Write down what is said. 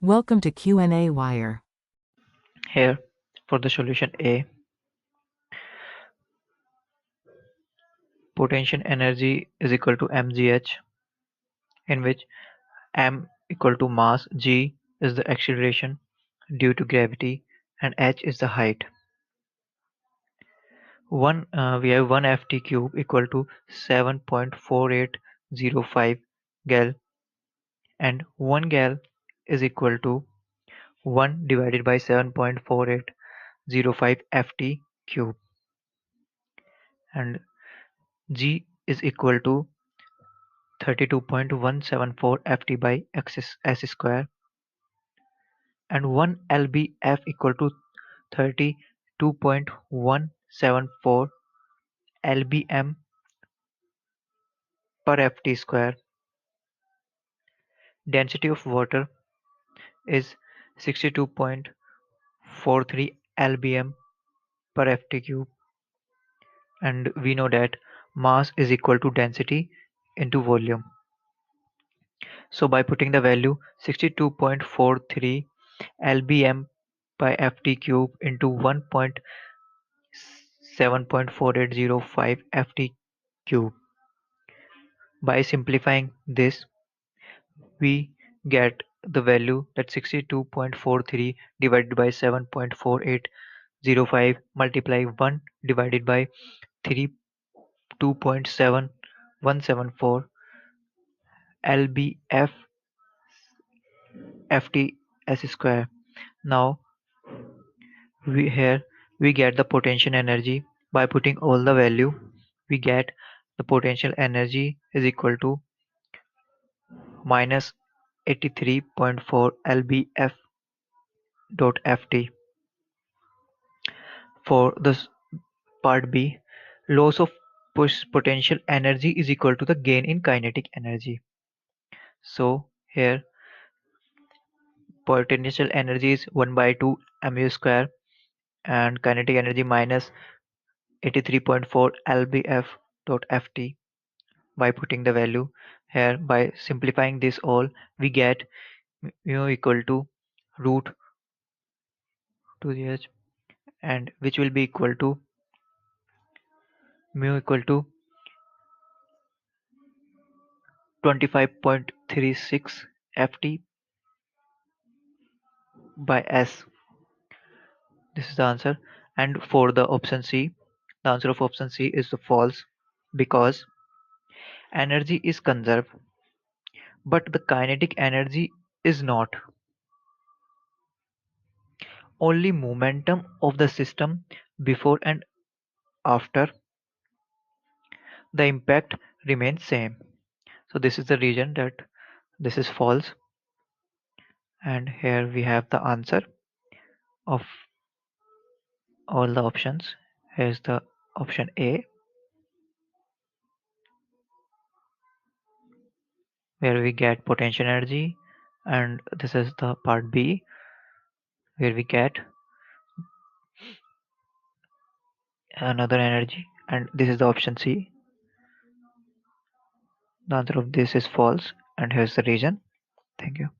Welcome to qnawire. Here, for the solution A, potential energy is equal to mgh, in which m equal to mass, g is the acceleration due to gravity, and h is the height. We have 1 ft cube equal to 7.4805 gal, and 1 gal is equal to 1 divided by 7.4805 ft cube, and g is equal to 32.174 ft by s square, and 1 lbf equal to 32.174 lbm per ft square. Density of water is 62.43 lbm per ft cube, and we know that mass is equal to density into volume. So by putting the value 62.43 lbm by ft cube into 1.7.4805 ft cube, by simplifying this, we get the value that 62.43 divided by 7.4805 multiply 1 divided by 3 2.7174 lbf ft s square. Now we get the potential energy. By putting all the value, we get the potential energy is equal to minus 83.4 lbf dot ft. For this part B, loss of potential energy is equal to the gain in kinetic energy. So here potential energy is 1 by 2 mu square, and kinetic energy minus 83.4 lbf dot ft. By putting the value here, by simplifying this all, we get mu equal to root 2 the h, and which will be equal to mu equal to 25.36 ft by s. This is the answer. And for the option C, the answer of option C is the false, because energy is conserved, but the kinetic energy is not. Only momentum of the system before and after the impact remains same. So this is the reason that this is false. And here we have the answer of all the options. Here's the option A, where we get potential energy, and this is the part B, where we get another energy, and this is the option C. The answer of this is false, and here's the reason. Thank you.